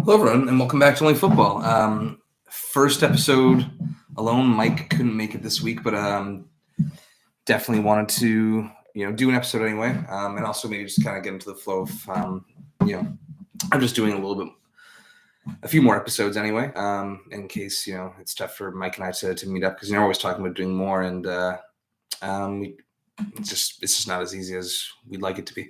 Hello, everyone, and welcome back to Only Football. First episode alone. Mike couldn't make it this week, but definitely wanted to, do an episode anyway, and also maybe just kind of get into the flow of, I'm just doing a few more episodes anyway, in case it's tough for Mike and I to meet up because we're always talking about doing more, and it's just not as easy as we'd like it to be.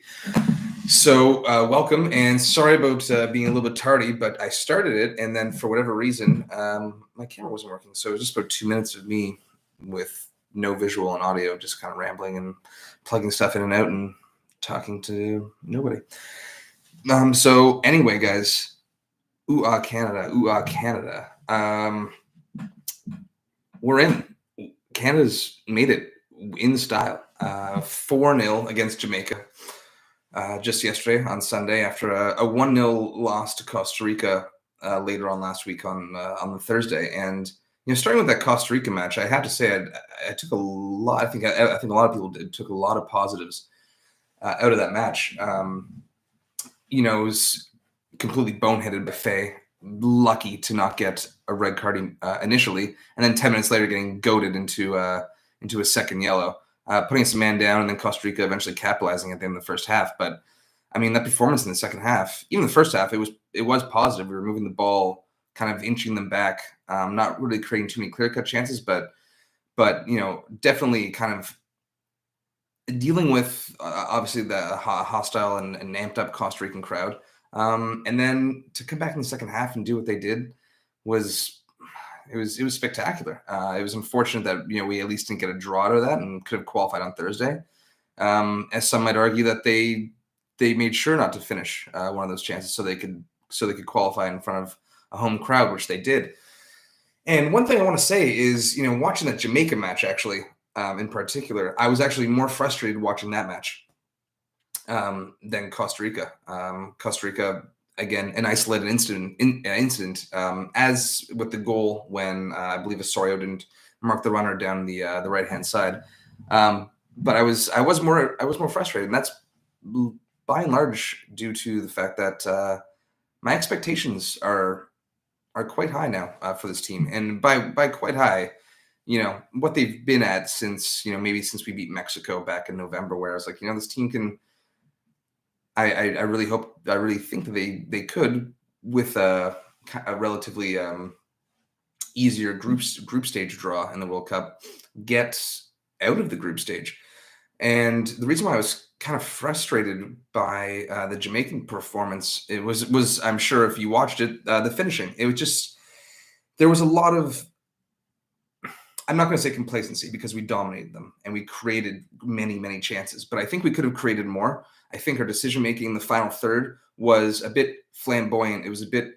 So welcome, and sorry about being a little bit tardy, but I started it, and then for whatever reason, my camera wasn't working. So it was just about 2 minutes of me with no visual and audio, just kind of rambling and plugging stuff in and out and talking to nobody. So anyway, guys, Canada. We're in. Canada's made it in style. 4-0 against Jamaica. Just yesterday on Sunday after a 1-0 loss to Costa Rica later on last week on the Thursday. And starting with that Costa Rica match, I have to say I took a lot. I think a lot of people took a lot of positives out of that match. It was completely boneheaded by Faye, lucky to not get a red card initially, and then 10 minutes later getting goaded into a second yellow. Putting some man down, and then Costa Rica eventually capitalizing at the end of the first half. But I mean, that performance in the second half, even the first half, it was positive. We were moving the ball, kind of inching them back, not really creating too many clear-cut chances, but definitely kind of dealing with obviously the hostile and amped up Costa Rican crowd. And then to come back in the second half and do what they did was spectacular. It was unfortunate that we at least didn't get a draw out of that and could have qualified on Thursday. As some might argue that they made sure not to finish one of those chances so they could qualify in front of a home crowd, which they did. And one thing I want to say is, watching that Jamaica match actually, in particular, I was actually more frustrated watching that match than Costa Rica. Costa Rica, again, an isolated incident, as with the goal when I believe Osorio didn't mark the runner down the right hand side. But I was more frustrated, and that's by and large due to the fact that my expectations are quite high now for this team, and by quite high, what they've been at since maybe since we beat Mexico back in November, where I was like, this team can. I really think that they could, with a relatively easier group stage draw in the World Cup, get out of the group stage. And the reason why I was kind of frustrated by the Jamaican performance, it was I'm sure if you watched it, the finishing. It was just, there was a lot of, I'm not going to say complacency because we dominated them and we created many, many chances, but I think we could have created more. I think our decision-making in the final third was a bit flamboyant. It was a bit,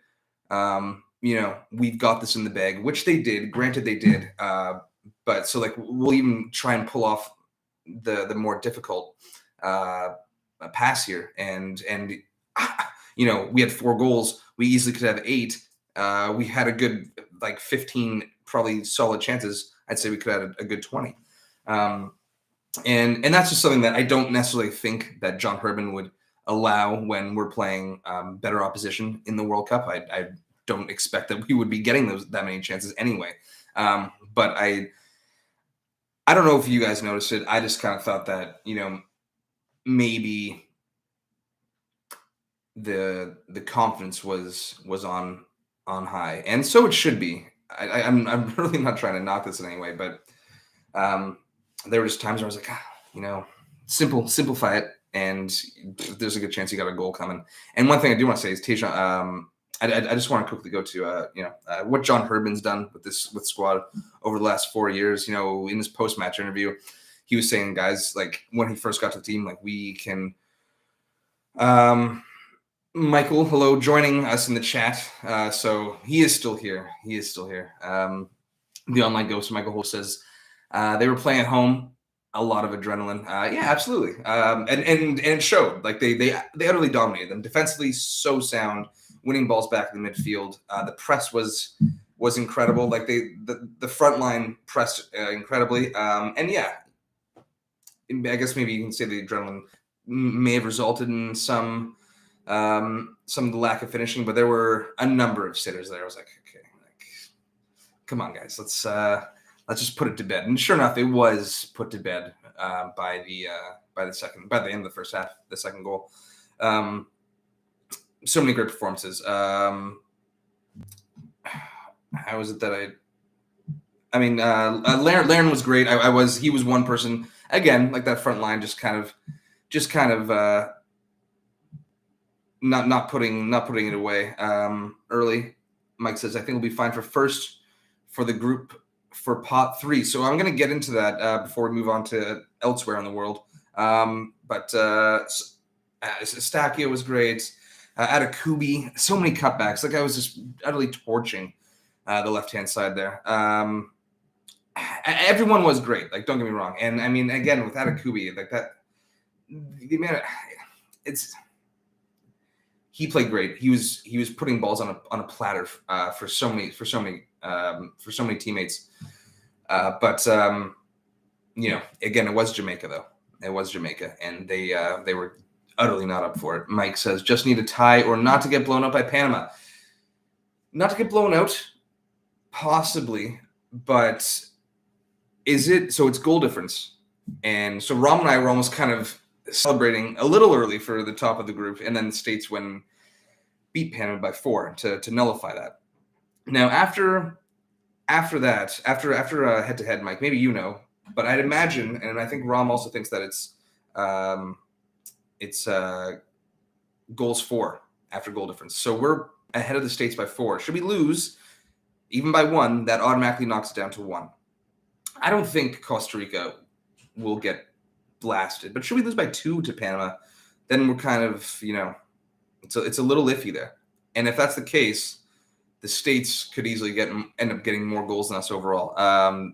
we've got this in the bag, which they did. Granted, they did. But so we'll even try and pull off the more difficult pass here. And we had 4 goals. We easily could have 8. We had a good 15 probably solid chances. I'd say we could have a good 20. And that's just something that I don't necessarily think that John Herdman would allow when we're playing better opposition in the World Cup. I don't expect that we would be getting that many chances anyway. But I don't know if you guys noticed it. I just kind of thought that maybe the confidence was on high, and so it should be. I'm really not trying to knock this in any way, but there were just times where I was like, simplify it, and there's a good chance you got a goal coming. And one thing I do want to say is Tajon. I just want to quickly go to what John Herdman's done with squad over the last 4 years. In his post-match interview, he was saying, guys, when he first got to the team, we can. Michael, hello, joining us in the chat. So he is still here. The online ghost, Michael Ho, says they were playing at home, a lot of adrenaline. Yeah, absolutely. And it showed. They utterly dominated them defensively. So sound, winning balls back in the midfield. The press was incredible. The front line pressed incredibly. And yeah, I guess maybe you can say the adrenaline may have resulted in some some of the lack of finishing, but there were a number of sitters there. I was like, okay, like, come on, guys, let's just put it to bed. And sure enough, it was put to bed by the end of the first half, the second goal. So many great performances. How was it that Laren was great. He was one person again, like that front line, just kind of not putting it away early. Mike says, I think we'll be fine for first for the group for pot 3. So I'm going to get into that before we move on to elsewhere in the world. But Stakio was great. Atakubi, so many cutbacks. Like I was just utterly torching the left-hand side there. Everyone was great. Like, don't get me wrong. And I mean, again, with Atakubi, like that, he played great. He was putting balls on a platter for so many teammates. But again, it was Jamaica though. It was Jamaica, and they were utterly not up for it. Mike says, just need a tie or not to get blown out by Panama. Not to get blown out, possibly, but is it? So it's goal difference. And so Rom and I were almost kind of celebrating a little early for the top of the group, and then the States beat Panama by 4 to nullify that. Now, after a head-to-head, Mike, maybe you know, but I'd imagine, and I think Rom also thinks that it's goals 4 after goal difference. So we're ahead of the States by 4. Should we lose, even by 1, that automatically knocks it down to 1. I don't think Costa Rica will get blasted, but should we lose by 2 to Panama, then we're kind of, it's a little iffy there. And if that's the case, the States could easily end up getting more goals than us overall.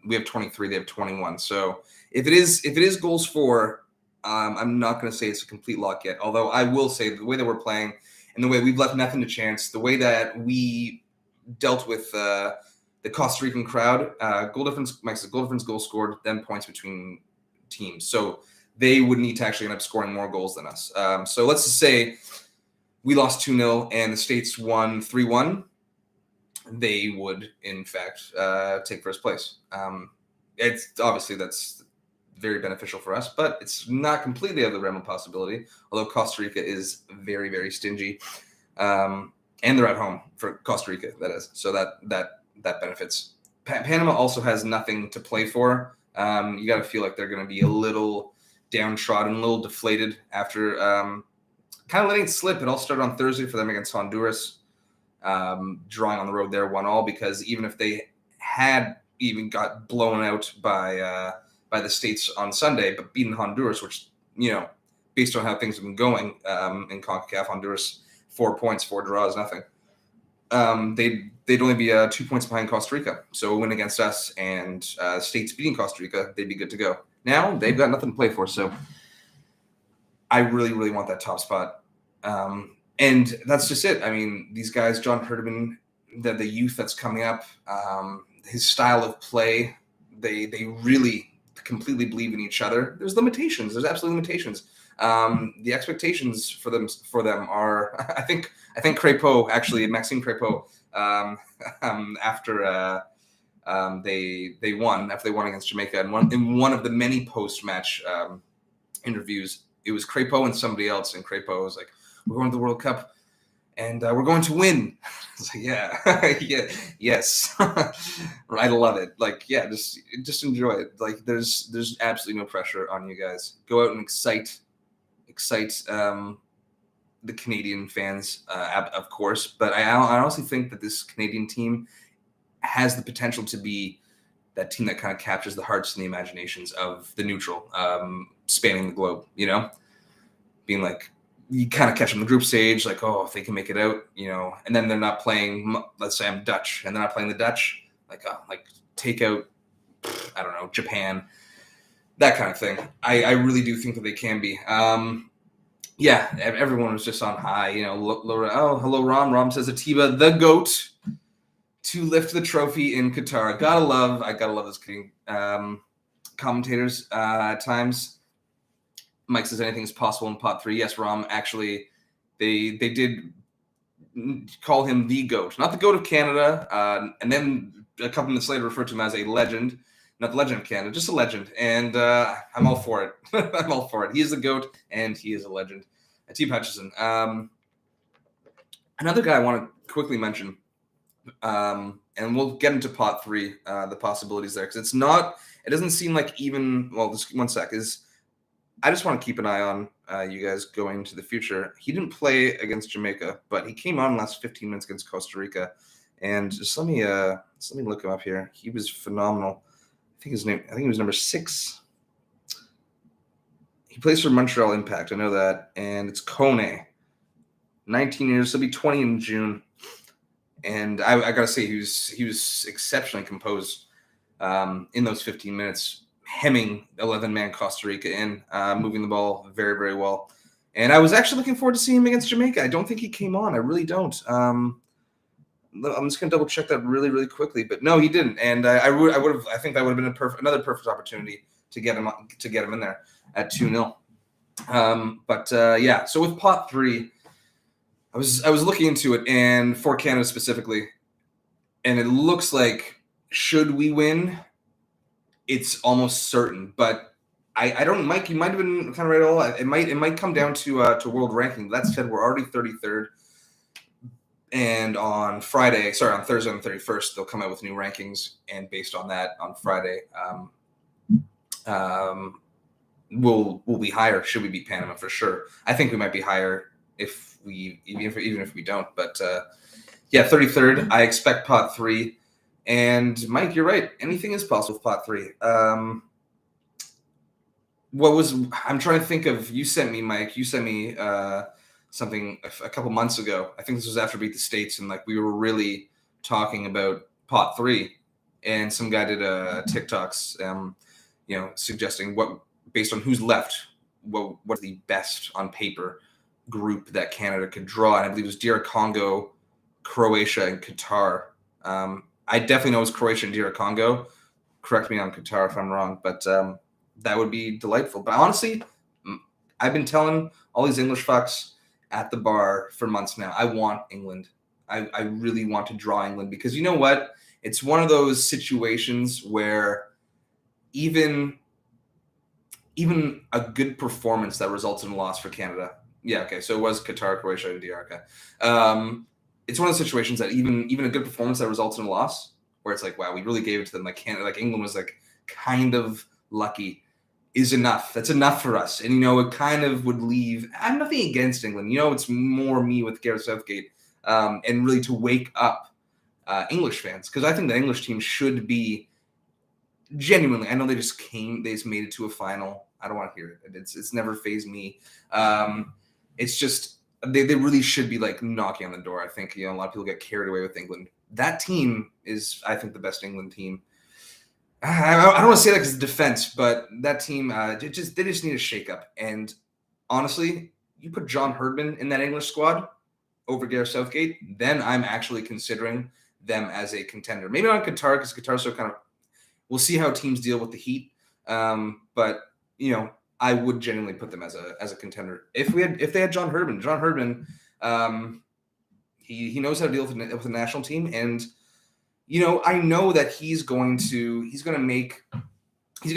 We have 23, they have 21. So if it is goals 4, I'm not going to say it's a complete lock yet. Although I will say the way that we're playing and the way we've left nothing to chance, the way that we dealt with the Costa Rican crowd, goal difference, Mike says, goal difference, goal scored, then points between teams. So they would need to actually end up scoring more goals than us. So let's just say we lost 2-0 and the States won 3-1. They would, in fact, take first place. It's obviously that's very beneficial for us, but it's not completely out of the realm of possibility. Although Costa Rica is very, very stingy, and they're at home for Costa Rica. That is, so that benefits. Panama also has nothing to play for. You got to feel like they're going to be a little downtrodden, a little deflated after kind of letting it slip. It all started on Thursday for them against Honduras. Drawing on the road there 1-1, because even if they had even got blown out by the States on Sunday, but beaten Honduras, which, based on how things have been going in CONCACAF, Honduras 4 points, 4 draws, nothing. They'd only be 2 points behind Costa Rica. So a win against us and States beating Costa Rica, they'd be good to go. Now they've got nothing to play for, so I really, really want that top spot. And that's just it. I mean, these guys, John Herdeman, the youth that's coming up, his style of play, they really completely believe in each other. There's limitations. There's absolute limitations. The expectations for them are, I think Crépeau, actually, Maxime Crépeau, after they won against Jamaica, and in one of the many post-match interviews, it was Crépeau and somebody else, and Crépeau was like, we're going to the World Cup, and we're going to win. It's like, yeah, yes, I love it. Like, yeah, just enjoy it. Like, there's absolutely no pressure on you guys. Go out and excite the Canadian fans, of course. But I honestly think that this Canadian team has the potential to be that team that kind of captures the hearts and the imaginations of the neutral, spanning the globe. Being like, you kind of catch them in the group stage, like, oh, if they can make it out, and then they're not playing, let's say I'm Dutch, and they're not playing the Dutch, like take out, I don't know, Japan, that kind of thing. I really do think that they can be. Yeah, everyone was just on high, Laura, oh, hello, Rom. Rom says, Atiba, the GOAT, to lift the trophy in Qatar. I gotta love those commentators at times. Mike says anything is possible in pot 3. Yes, Rom, actually, They did call him the GOAT, not the GOAT of Canada, and then a couple minutes later referred to him as a legend, not the legend of Canada, just a legend. And I'm all for it. I'm all for it. He is the GOAT, and he is a legend. Team Hutchison. Another guy I want to quickly mention, and we'll get into pot three, the possibilities there, because it doesn't seem like even, well, just one sec, I just want to keep an eye on you guys going into the future. He didn't play against Jamaica, but he came on the last 15 minutes against Costa Rica. And just let me look him up here. He was phenomenal. I think he was number 6. He plays for Montreal Impact. I know that. And it's Kone. 19 years. He'll be 20 in June. And I gotta say, he was exceptionally composed in those 15 minutes. Hemming 11-man Costa Rica in, moving the ball very, very well. And I was actually looking forward to seeing him against Jamaica. I don't think he came on. I really don't. I'm just going to double check that really, really quickly. But no, he didn't. And I think that would have been another perfect opportunity to get him in there at 2-0. Yeah, so with pot three, I was looking into it, and for Canada specifically, and it looks like, should we win, it's almost certain, but I don't. Mike, you might have been kind of right all. It might come down to world ranking. That said, we're already 33rd, and on Thursday, on the 31st, they'll come out with new rankings, and based on that, on Friday, we'll be higher. Should we beat Panama for sure? I think we might be higher even if we don't. But yeah, 33rd. I expect pot three. And Mike, you're right. Anything is possible with pot three. I'm trying to think of, you sent me something a couple months ago. I think this was after Beat the States, and like we were really talking about pot three, and some guy did a TikToks, suggesting what, based on who's left, what's the best on paper group that Canada could draw. And I believe it was DR Congo, Croatia, and Qatar. I definitely know it's Croatia and DR Congo. Correct me on Qatar if I'm wrong, but that would be delightful. But honestly, I've been telling all these English fucks at the bar for months now, I want England. I really want to draw England, because you know what? It's one of those situations where even a good performance that results in a loss for Canada. Yeah, okay, so it was Qatar, Croatia, and DR. It's one of those situations that even a good performance that results in a loss, where it's like, wow, we really gave it to them. Like Canada, like England was like kind of lucky, is enough. That's enough for us. And it kind of would leave. I'm nothing against England. It's more me with Gareth Southgate, and really to wake up English fans, because I think the English team should be genuinely. I know they just made it to a final. I don't want to hear it. It's never fazed me. It's just. They really should be like knocking on the door. I think a lot of people get carried away with England. That team is, I think, the best England team. I don't want to say that because of defense, but that team, they just need a shakeup. And honestly, you put John Herdman in that English squad over Gareth Southgate, then I'm actually considering them as a contender. Maybe not Qatar, because Qatar's so kind of. We'll see how teams deal with the heat, but I would genuinely put them as a contender if they had John Herdman. John Herdman, he knows how to deal with the national team, and I know that he's going to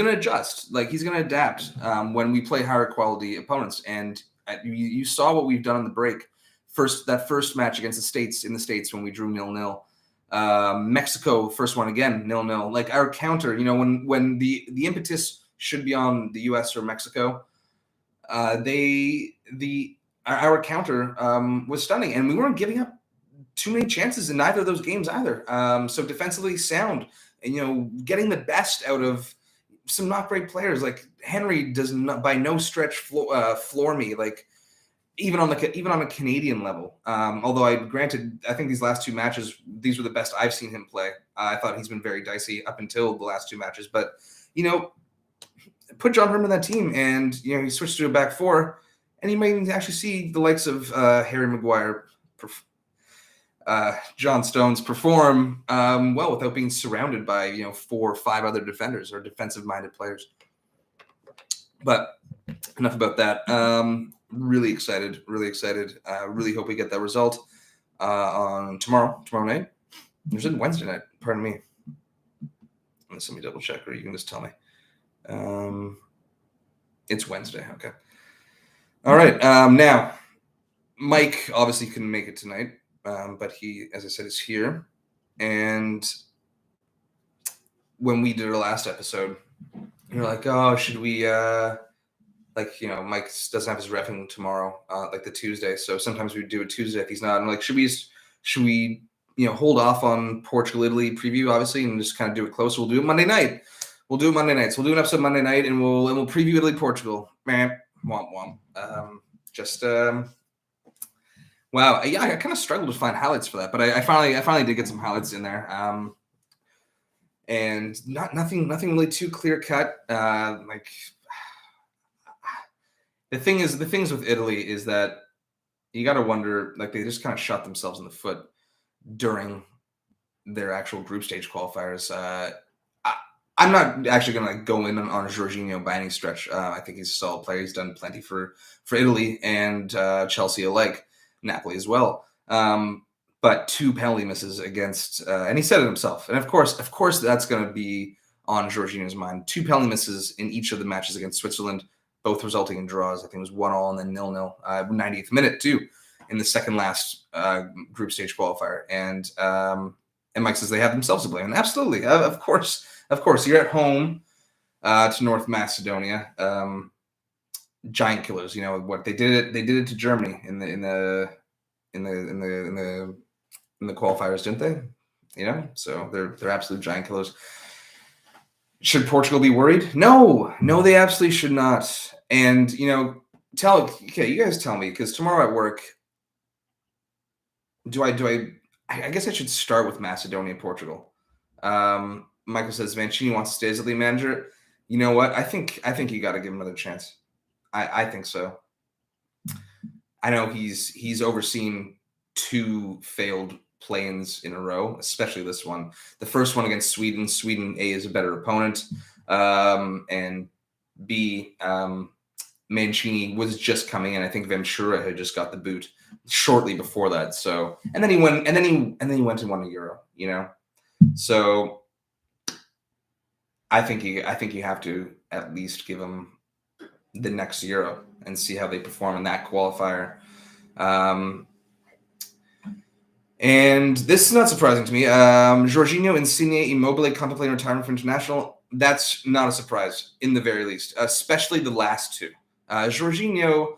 adjust, like he's going to adapt when we play higher quality opponents. And you saw what we've done on the break. That first match against the States in the States when we drew 0-0. Mexico, first one again 0-0. Like our counter, when the impetus should be on the U.S. or Mexico. Our counter was stunning, and we weren't giving up too many chances in either of those games either. So defensively sound, and getting the best out of some not great players. Like Henry does not by no stretch floor me. Like even on a Canadian level. Although I think these last two matches, these were the best I've seen him play. I thought he's been very dicey up until the last two matches, but put John Herdman in that team, and he switched to a back four, and you might actually see the likes of Harry Maguire, John Stones perform well without being surrounded by 4 or 5 other defenders or defensive-minded players. But enough about that. Really excited. Really hope we get that result on tomorrow night. There's a Wednesday night. Pardon me. Let me double check, or you can just tell me. It's Wednesday. Okay. All right. Now, Mike obviously couldn't make it tonight, but he, as I said, is here. And when we did our last episode, you're like, "Oh, should we?" Mike doesn't have his reffing tomorrow, like the Tuesday. So sometimes we do it Tuesday if he's not. I'm like, should we, hold off on Portugal Italy preview, obviously, and just kind of do it closer. We'll do it Monday night. So we'll do an episode Monday night, and we'll preview Italy Portugal. Man, womp womp. Wow. Yeah, I kind of struggled to find highlights for that, but I finally did get some highlights in there. And nothing really too clear cut. The things with Italy is that you got to wonder, like, they just kind of shot themselves in the foot during their actual group stage qualifiers. I'm not actually going to go in on Jorginho by any stretch. I think he's a solid player. He's done plenty for Italy and Chelsea alike, Napoli as well. But 2 penalty misses against, and he said it himself. And of course, that's going to be on Jorginho's mind. 2 penalty misses in each of the matches against Switzerland, both resulting in draws. I think it was 1-1 and then 0-0, 90th minute too, in the second last group stage qualifier. And Mike says they have themselves to blame. And absolutely, of course, you're at home to North Macedonia, giant killers. You know what they did it to Germany in the qualifiers, didn't they? So they're absolute giant killers. Should Portugal be worried? No, they absolutely should not. And you guys tell me, because tomorrow at work, I guess I should start with Macedonia, Portugal. Michael says Mancini wants to stay as the lead manager. You know what? I think you got to give him another chance. I think so. I know he's overseen 2 failed play-ins in a row, especially this one. The first one against Sweden. Sweden, A, is a better opponent, and B, Mancini was just coming in. I think Ventura had just got the boot shortly before that. So, and then he went and won a Euro. So I think you have to at least give him the next Euro and see how they perform in that qualifier. And this is not surprising to me. Jorginho, Insigne, Immobile contemplating retirement from international. That's not a surprise, in the very least, especially the last 2. Jorginho,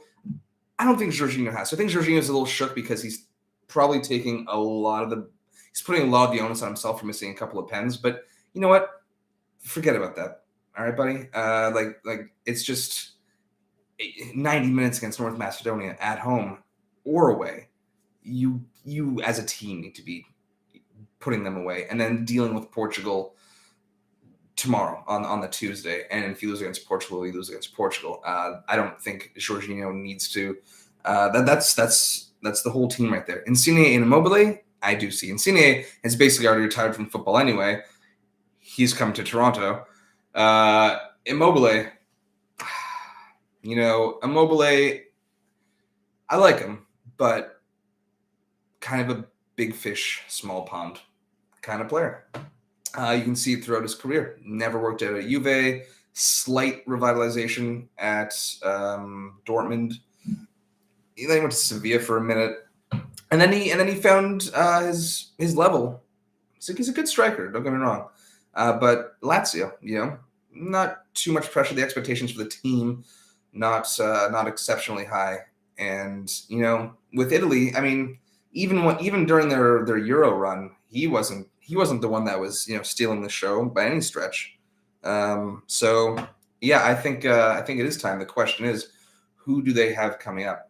I don't think Jorginho has. I think Jorginho's a little shook because he's probably taking he's putting a lot of the onus on himself for missing a couple of pens. But you know what? Forget about that. All right, buddy. It's just 90 minutes against North Macedonia at home or away. You as a team need to be putting them away, and then dealing with Portugal tomorrow on the Tuesday. And if you lose against Portugal, you lose against Portugal. I don't think Jorginho needs to. That's the whole team right there. Insigne and Immobile, I do see. Insigne has basically already retired from football anyway. He's come to Toronto. Immobile, Immobile, I like him, but kind of a big fish, small pond kind of player. You can see it throughout his career. Never worked out at Juve. Slight revitalization at Dortmund. He then went to Sevilla for a minute, and then he found his level. He's a good striker. Don't get me wrong, but Lazio, not too much pressure. The expectations for the team not exceptionally high, and with Italy, I mean, even during their Euro run, he wasn't the one that was stealing the show by any stretch. So yeah, I think it is time. The question is, who do they have coming up?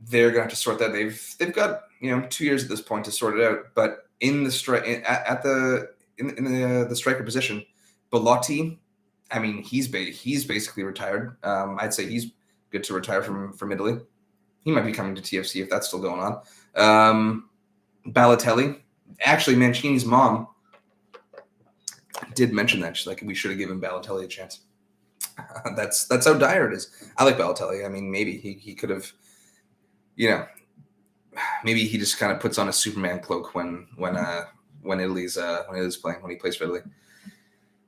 They're gonna have to sort that. They've got 2 years at this point to sort it out. But in the the striker position, Belotti, I mean, he's basically retired. I'd say he's good to retire from Italy. He might be coming to TFC if that's still going on. Balotelli, actually, Mancini's mom did mention that. She's like, we should have given Balotelli a chance. That's how dire it is. I like Balotelli. I mean, maybe he could have, maybe he just kind of puts on a Superman cloak when Italy's playing, when he plays for Italy.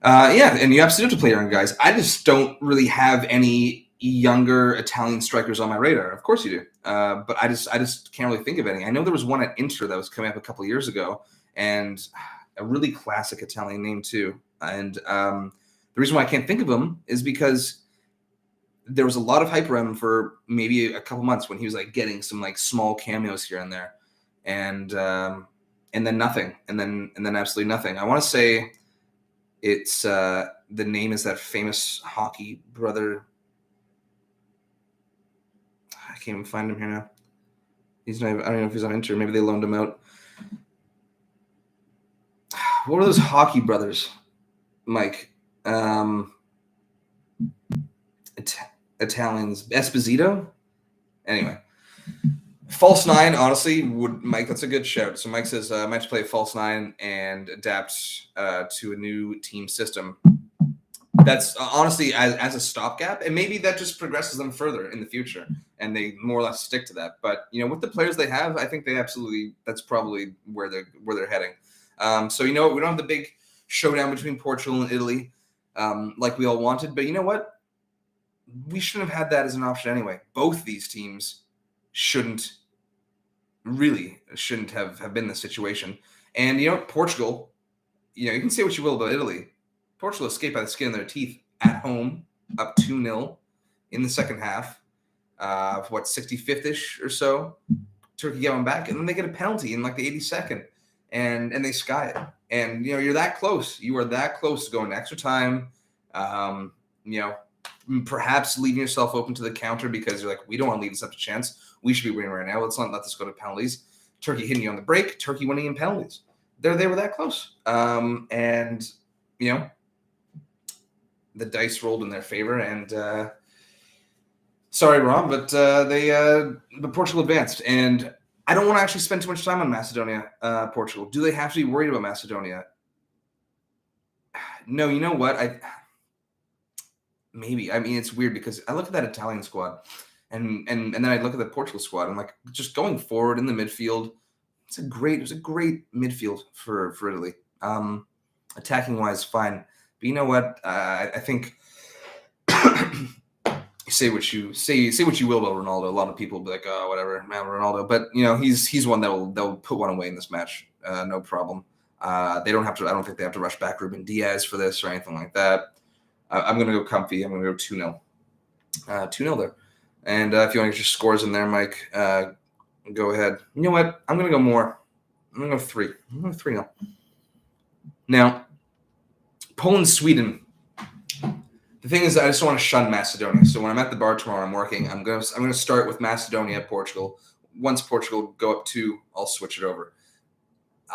Yeah, and you absolutely have to play young guys. I just don't really have any younger Italian strikers on my radar. Of course you do, but I just can't really think of any. I know there was one at Inter that was coming up a couple of years ago, and a really classic Italian name too. And the reason why I can't think of him is because there was a lot of hype around him for maybe a couple months when he was like getting some like small cameos here and there, and then nothing, and then absolutely nothing. I want to say it's the name is that famous hockey brother. I can't even find him here now. He's not even, I don't know if he's on Inter. Maybe they loaned him out. What are those hockey brothers, Mike? Italians. Esposito? Anyway. False nine, honestly, Mike, that's a good shout. So Mike says, I might play false nine and adapt to a new team system. That's honestly as a stopgap, and maybe that just progresses them further in the future, and they more or less stick to that. But with the players they have, I think that's probably where they're heading. So we don't have the big showdown between Portugal and Italy like we all wanted, but you know what? We shouldn't have had that as an option anyway. Both these teams shouldn't have been in this situation. And Portugal, you can say what you will about Italy. Portugal escaped by the skin of their teeth at home, up 2-0 in the second half. 65th-ish or so. Turkey get one back, and then they get a penalty in like the 82nd, and they sky it. And you're that close. You are that close to going to extra time. Perhaps leaving yourself open to the counter because you're like, we don't want to leave this up to chance. We should be winning right now. Let's not let this go to penalties. Turkey hitting you on the break. Turkey winning in penalties. They were that close. And the dice rolled in their favor. And sorry, Rob, but Portugal advanced. And I don't want to actually spend too much time on Macedonia, Portugal. Do they have to be worried about Macedonia? No, you know what? Maybe. I mean, it's weird because I look at that Italian squad and then I look at the Portugal squad. I'm like, just going forward in the midfield, it was a great midfield for Italy. Attacking wise, fine. But you know what? I think say what you will about Ronaldo. A lot of people will be like, oh, whatever, man, Ronaldo. But he's one they'll put one away in this match, no problem. They don't have to. I don't think they have to rush back Ruben Diaz for this or anything like that. I'm going to go comfy. I'm going to go 2-0. 2-0 there. And if you want to get your scores in there, Mike, go ahead. You know what? I'm going to go more. I'm going to go 3. I'm going to go 3-0. Now, Poland, Sweden. The thing is, I just want to shun Macedonia. So when I'm at the bar tomorrow, I'm working. I'm going to start with Macedonia, Portugal. Once Portugal go up 2, I'll switch it over.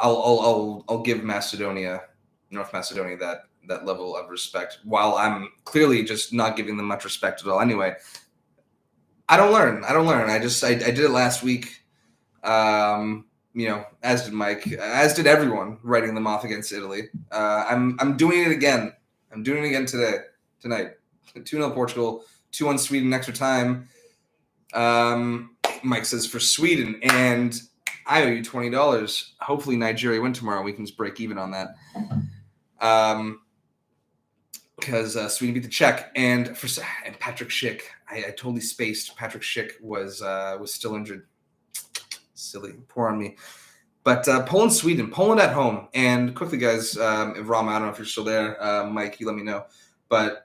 I'll give Macedonia, North Macedonia, that level of respect, while I'm clearly just not giving them much respect at all. Anyway, I don't learn. I did it last week. As did Mike, as did everyone, writing them off against Italy. I'm doing it again. I'm doing it again tonight. 2-0 Portugal, 2-1 Sweden extra time. Mike says for Sweden, and I owe you $20. Hopefully Nigeria win tomorrow. We can just break even on that. Because Sweden beat the Czech, and Patrick Schick, I totally spaced. Patrick Schick was still injured. Silly, poor on me. But Poland, Sweden, Poland at home, and quickly, guys, Rama, I don't know if you're still there. Mike, you let me know. But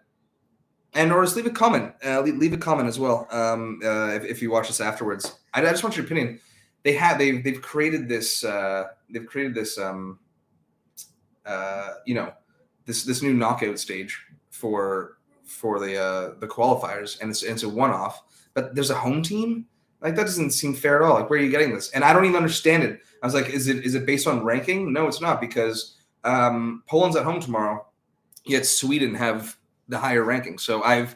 or just leave a comment. Leave a comment as well. If you watch this afterwards, I just want your opinion. They've created this. This new knockout stage for the qualifiers, and it's a one-off. But there's a home team. Like, that doesn't seem fair at all. Like, where are you getting this? And I don't even understand it. I was like, is it based on ranking? No, it's not, because Poland's at home tomorrow, yet Sweden have the higher ranking. So I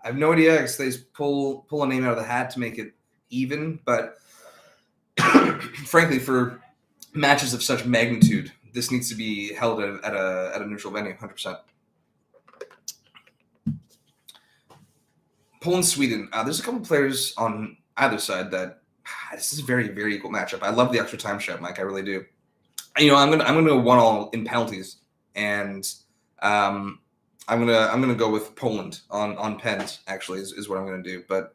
have no idea. I guess they pull a name out of the hat to make it even. But frankly, for matches of such magnitude, this needs to be held at a neutral venue, 100%. Poland, Sweden. There's a couple players on either side that this is a very, very equal matchup. I love the extra time shot, Mike. I really do. I'm gonna go 1-1 in penalties, and I'm gonna go with Poland on pens. Actually, is what I'm gonna do. But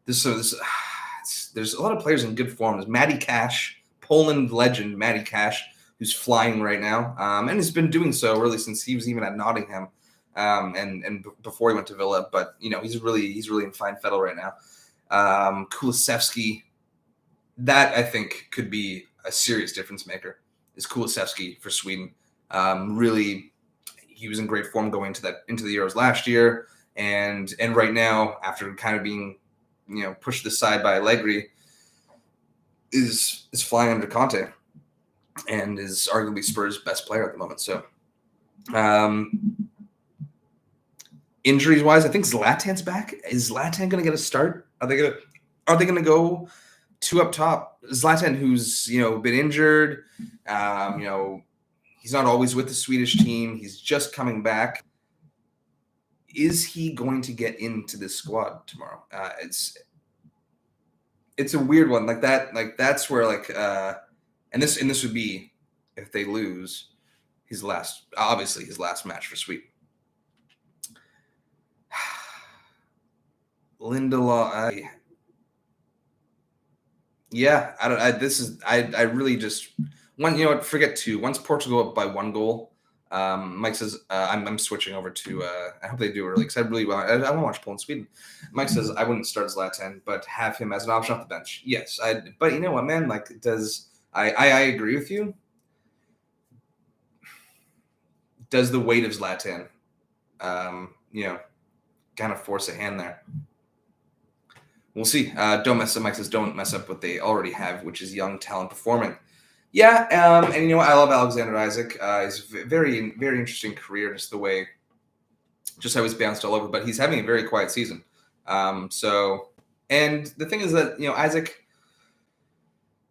there's a lot of players in good form. There's Matty Cash, Poland legend Matty Cash, who's flying right now, and has been doing so really since he was even at Nottingham, and before he went to Villa. But he's really in fine fettle right now. Kulusevski, that I think could be a serious difference maker. Is Kulusevski for Sweden? Really, he was in great form going into the Euros last year, and right now, after kind of being pushed aside by Allegri, is flying under Conte, and is arguably Spurs' best player at the moment. So, injuries wise, I think Zlatan's back. Is Zlatan going to get a start? Are they going to go two up top? Zlatan, who's been injured, he's not always with the Swedish team. He's just coming back. Is he going to get into this squad tomorrow? It's a weird one. Like that. Like that's where and this would be if they lose his last match for Sweden. Lindelof. Yeah, I really just forget two. Once Portugal up by 1 goal, Mike says I'm switching over to. I hope they do early because I want to watch Poland Sweden. Mike says I wouldn't start Zlatan, but have him as an option off the bench. Yes, but you know what, man? Like, I agree with you. Does the weight of Zlatan, kind of force a hand there? We'll see. Don't mess up. Mike says don't mess up what they already have, which is young talent performing. Yeah, and I love Alexander Isak. He's a very, very interesting career, just how he's bounced all over. But he's having a very quiet season. And the thing is that Isak,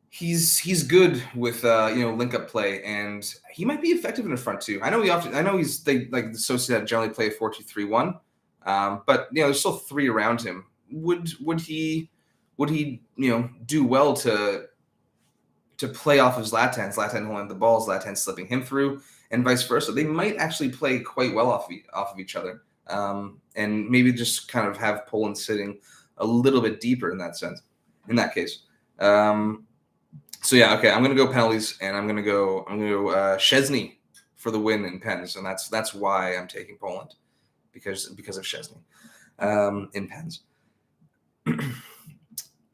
he's good with link up play, and he might be effective in the front too. I know the Sociedad generally play a 4-2-3-1, but there's still 3 around him. Would he do well to play off of Zlatan holding the ball, Zlatan slipping him through, and vice versa? They might actually play quite well off of each other, and maybe just kind of have Poland sitting a little bit deeper in that case. So yeah, okay, I'm gonna go penalties, and I'm gonna go Szczesny for the win in pens, and that's why I'm taking Poland because of Szczesny in pens.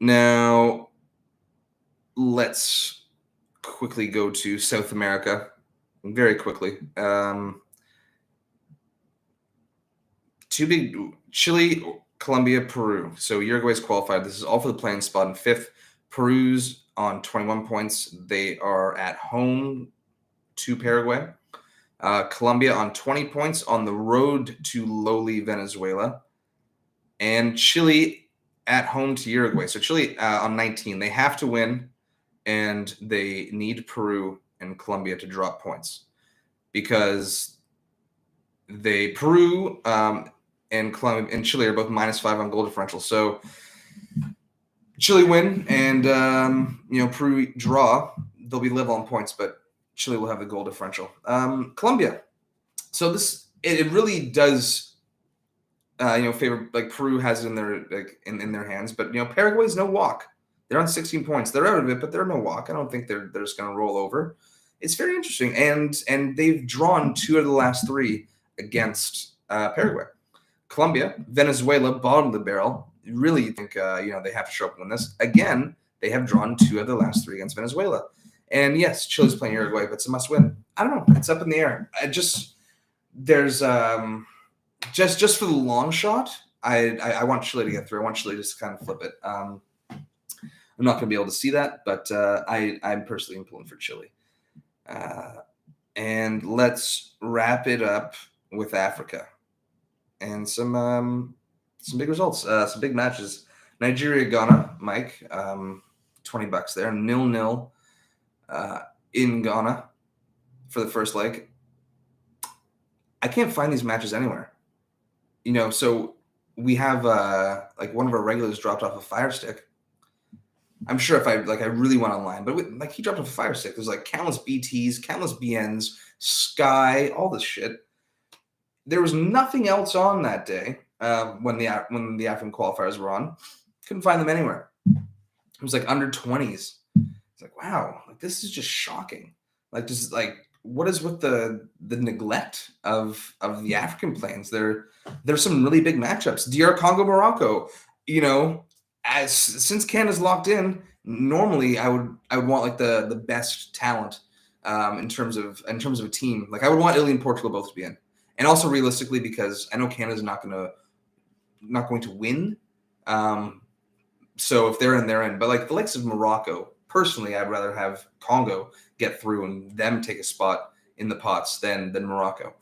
Now, let's quickly go to South America very quickly. Two big Chile, Colombia, Peru. So Uruguay's qualified. This is all for the playing spot in 5th. Peru's on 21 points. They are at home to Paraguay. Colombia on 20 points on the road to lowly Venezuela. And Chile at home to Uruguay. So Chile on 19. They have to win, and they need Peru and Colombia to drop points because Peru and Colombia and Chile are both -5 on goal differential. So Chile win and Peru draw. They'll be level on points, but Chile will have the goal differential. Colombia. So it really does. Favor, like Peru has it in their in their hands, but Paraguay's no walk. They're on 16 points. They're out of it, but they're no walk. I don't think they're just going to roll over. It's very interesting, and they've drawn 2 of the last 3 against Paraguay. Colombia, Venezuela, bottom of the barrel. Really think they have to show up and win this again. They have drawn 2 of the last 3 against Venezuela, and yes, Chile's playing Uruguay, but it's a must win. I don't know. It's up in the air. There's Just for the long shot, I want Chile to get through. I want Chile to just kind of flip it. I'm not going to be able to see that, but I'm personally pulling for Chile. And let's wrap it up with Africa and some big results, some big matches. Nigeria, Ghana, Mike, $20 there. 0-0 in Ghana for the first leg. I can't find these matches anywhere. So we have like one of our regulars dropped off a Fire Stick. I'm sure if I really went online, but like he dropped off a Fire Stick. There's like countless BTs, countless BNs, Sky, all this shit. There was nothing else on that day when the African qualifiers were on. Couldn't find them anywhere. It was like under 20s. It's like, wow, like this is just shocking. Like just like what is with the neglect of the African plains? There's some really big matchups. DR Congo, Morocco. You know, since Canada's locked in, normally I would want like the best talent in terms of a team. Like I would want Italy and Portugal both to be in, and also realistically because I know Canada's not going to win. So if they're in, they're in. But like the likes of Morocco, personally, I'd rather have Congo get through and them take a spot in the pots than Morocco.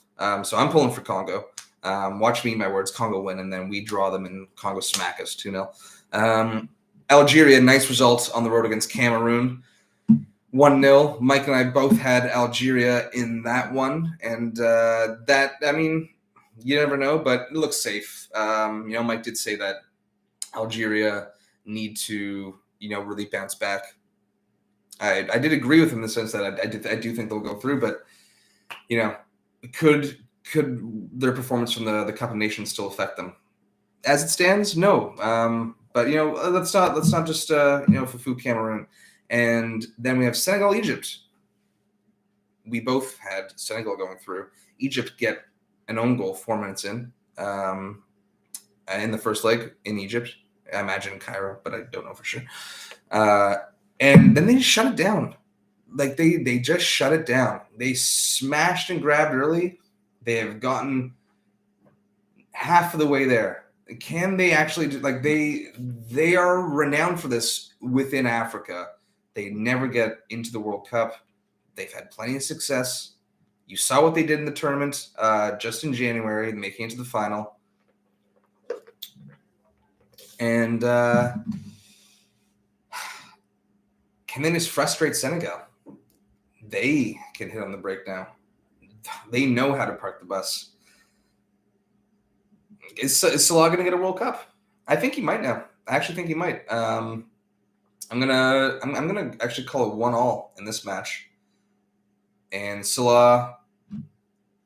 So I'm pulling for Congo. Watch me eat my words. Congo win, and then we draw them, and Congo smack us 2-0. Algeria, nice results on the road against Cameroon. 1-0. Mike and I both had Algeria in that one, and that, I mean, you never know, but it looks safe. Mike did say that Algeria need to, really bounce back. I did agree with him in the sense that I do think they'll go through, but could their performance from the Cup of Nations still affect them? As it stands, no. But let's not just foo Cameroon. And then we have Senegal, Egypt. We both had Senegal going through. Egypt get an own goal 4 minutes in the first leg in Egypt. I imagine Cairo, but I don't know for sure. And then they just shut it down. Like they just shut it down. They smashed and grabbed early. They have gotten half of the way there. Can they actually do, like they are renowned for this within Africa. They never get into the World Cup. They've had plenty of success. You saw what they did in the tournament just in January, making it to the final. And can they just frustrate Senegal? They can hit on the brake now. They know how to park the bus. Is Salah going to get a World Cup? I think he might now. I actually think he might. I'm gonna actually call it 1-1 in this match. And Salah,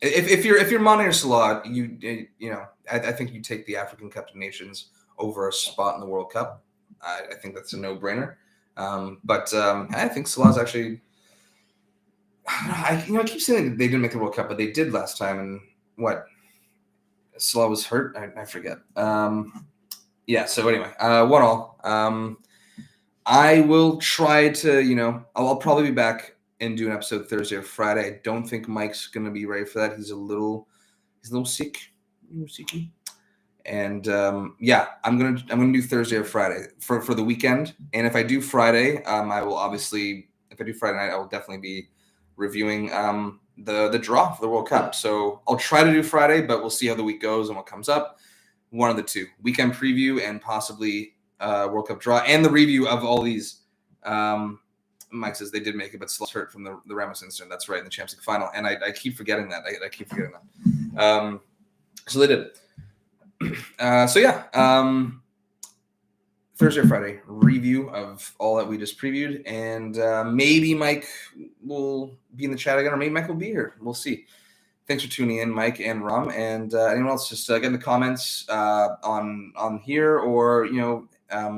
if you're Mane or Salah, I think you take the African Cup of Nations over a spot in the World Cup. I think that's a no-brainer. But I think Salah's actually. I keep saying they didn't make the World Cup, but they did last time. And what? Salah was hurt. I forget. Yeah. So anyway, 1-1. I will try to. I'll probably be back and do an episode Thursday or Friday. I don't think Mike's gonna be ready for that. He's a little sick. Sicky. And I'm gonna do Thursday or Friday for the weekend. And if I do Friday, I will obviously. If I do Friday night, I will definitely be reviewing the draw for the World Cup. So I'll try to do Friday, but we'll see how the week goes and what comes up. One of the two: weekend preview and possibly World Cup draw, and the review of all these. Mike says they did make it, but still hurt from the Ramos incident. That's right, in the Champions League final, and I keep forgetting that. I keep forgetting that. So they did. Thursday or Friday review of all that we just previewed, and maybe Mike will be in the chat again, or maybe Mike will be here. We'll see. Thanks for tuning in, Mike and Ram, and anyone else. Just get in the comments on here, or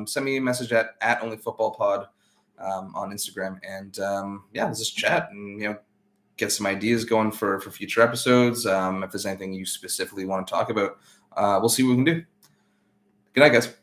send me a message at OnlyFootballPod on Instagram, and let's just chat and get some ideas going for future episodes. If there's anything you specifically want to talk about, we'll see what we can do. Good night, guys.